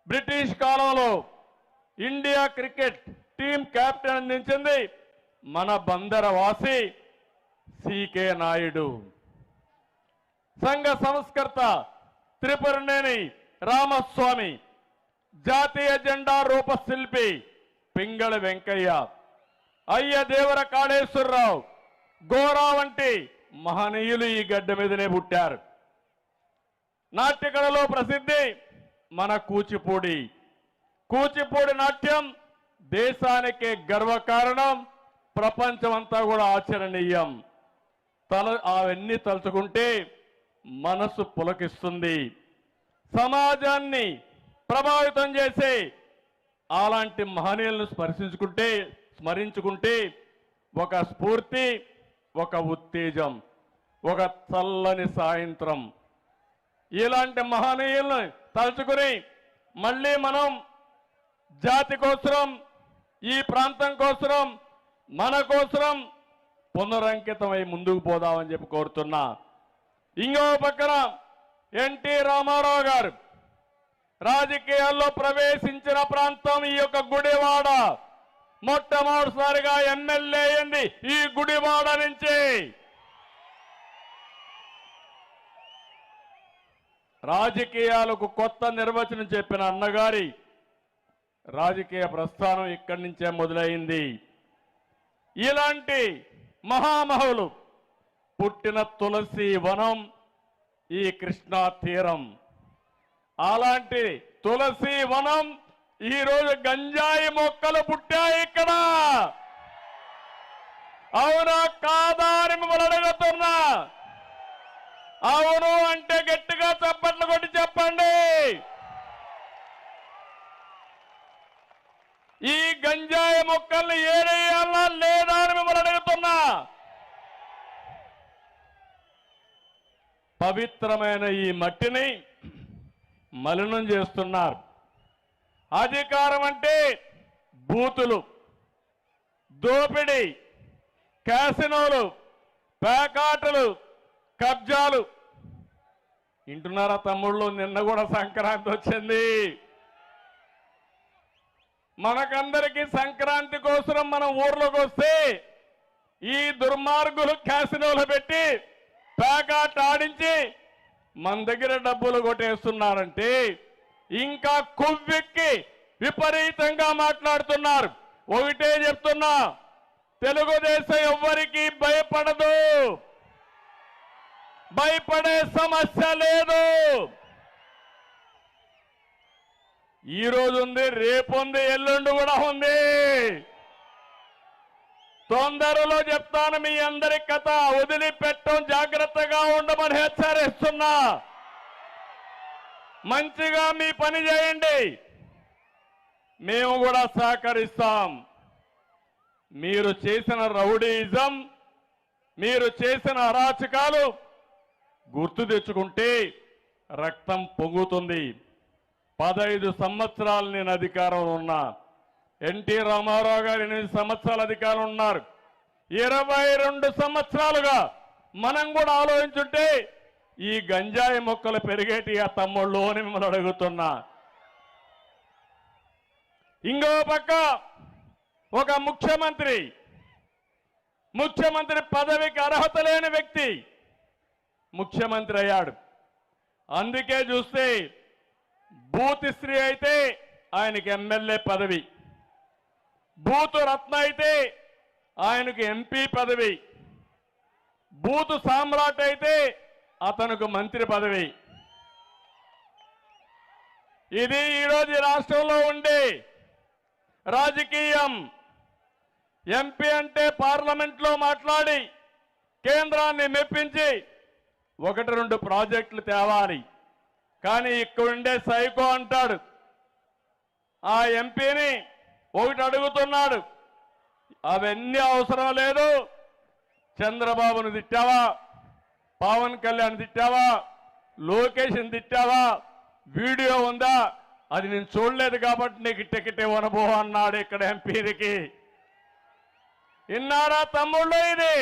British కాలంలో India cricket team captain అందించింది మన బందరవాసి సికే నాయుడు. సంఘ సంస్కర్త త్రిపురనేని రామస్వామి, జాతీయ జెండా రూపశిల్పి పింగళ వెంకయ్య, అయ్య దేవర కాళేశ్వరరావు, గోరా వంటి మహనీయులు ఈ గడ్డ మీదనే పుట్టారు. నాట్యకళలో ప్రసిద్ధి మన కూచిపూడి. కూచిపూడి నాట్యం దేశానికి గర్వకారణం, ప్రపంచమంతా కూడా ఆచరణీయం. అవన్నీ తలుచుకుంటే మనసు పులకిస్తుంది. సమాజాన్ని ప్రభావితం చేసే అలాంటి మహనీయులను స్మరించుకుంటే ఒక స్ఫూర్తి, ఒక ఉత్తేజం, ఒక చల్లని సాయంత్రం. ఇలాంటి మహనీయులను తలుచుకుని మళ్ళీ మనం జాతి కోసం, ఈ ప్రాంతం కోసం, మన కోసం పునరంకితమై ముందుకు పోదామని చెప్పి కోరుతున్నా. ఇంకో పక్కన ఎన్టీ రామారావు గారు రాజకీయాల్లో ప్రవేశించిన ప్రాంతం ఈ యొక్క గుడివాడ. మొట్టమొదటిసారిగా ఎమ్మెల్యే అయింది ఈ గుడివాడ నుంచి. రాజకీయాలకు కొత్త నిర్వచనం చెప్పిన అన్నగారి రాజకీయ ప్రస్థానం ఇక్కడి నుంచే మొదలైంది. ఇలాంటి మహామహులు పుట్టిన తులసి వనం ఈ కృష్ణా తీరం. అలాంటి తులసి వనం ఈరోజు గంజాయి మొక్కలు పుట్టాయి ఇక్కడ. అవునా కాదా అని మిమ్మల్ని అడుగుతున్నా. అవును అంటే గట్టిగా చప్పట్లు కొట్టి చెప్పండి. ఈ గంజాయి మొక్కల్ని ఏరేయాలా లేదా అని మిమ్మల్ని అడుగుతున్నా. పవిత్రమైన ఈ మట్టిని మలినం చేస్తున్నారు. అధికారం అంటే బూతులు, దోపిడీ, క్యాసినోలు, పేకాటలు, కబ్జాలు. వింటున్నారా తమ్ముళ్ళు? నిన్న కూడా సంక్రాంతి వచ్చింది. మనకందరికీ సంక్రాంతి కోసం మనం ఊర్లోకి వస్తే ఈ దుర్మార్గులు క్యాసినోలు పెట్టి పేకాట ఆడించి మన దగ్గర డబ్బులు కొట్టేస్తున్నారంటే ఇంకా కొవ్వెక్కి విపరీతంగా మాట్లాడుతున్నారు. ఒకటే చెప్తున్నా, తెలుగుదేశం ఎవ్వరికీ భయపడదు, భయపడే సమస్య లేదు. ఈ రోజు ఉంది, రేపు ఉంది, ఎల్లుండి కూడా ఉంది. తొందరలో చెప్తాను మీ అందరి కథ. వదిలిపెట్టం, జాగ్రత్తగా ఉండమని హెచ్చరిస్తున్నా. మంచిగా మీ పని చేయండి, మేము కూడా సహకరిస్తాం. మీరు చేసిన రౌడీయిజం, మీరు చేసిన అరాచకాలు గుర్తు తెచ్చుకుంటే రక్తం పొంగుతుంది. 15 సంవత్సరాలు నేను అధికారంలో ఉన్నా. ఎన్టీ రామారావు గారు 8 సంవత్సరాల అధికారం ఉన్నారు. 22 సంవత్సరాలుగా మనం కూడా ఆలోచించుంటే ఈ గంజాయి మొక్కలు పెరిగేటి ఆ తమ్ముళ్ళు అని మిమ్మల్ని అడుగుతున్నా. ఇంకో పక్క ఒక ముఖ్యమంత్రి పదవికి అర్హత లేని వ్యక్తి ముఖ్యమంత్రి అయ్యాడు. అందుకే చూస్తే బూత్ శ్రీ అయితే ఆయనకి ఎమ్మెల్యే పదవి, బూతు రత్న అయితే ఆయనకు ఎంపీ పదవి, బూతు సామ్రాట్ అయితే అతనికి మంత్రి పదవి. ఇది ఈరోజు రాష్ట్రంలో ఉండే రాజకీయం. ఎంపీ అంటే పార్లమెంట్లో మాట్లాడి కేంద్రాన్ని మెప్పించి 1-2 ప్రాజెక్టులు తేవాలి. కానీ ఇక్కడుండే సైకో అంటాడు, ఆ ఎంపీని ఒకటి అడుగుతున్నాడు, అవన్నీ అవసరం లేదు, చంద్రబాబును తిట్టావా, పవన్ కళ్యాణ్ తిట్టావా, లోకేష్ని తిట్టావా, వీడియో ఉందా, అది నేను చూడలేదు కాబట్టి నీకు టికెట్ ఇవ్వనబో అన్నాడు ఇక్కడ ఎంపీకి. విన్నారా తమ్ముళ్ళు? ఇది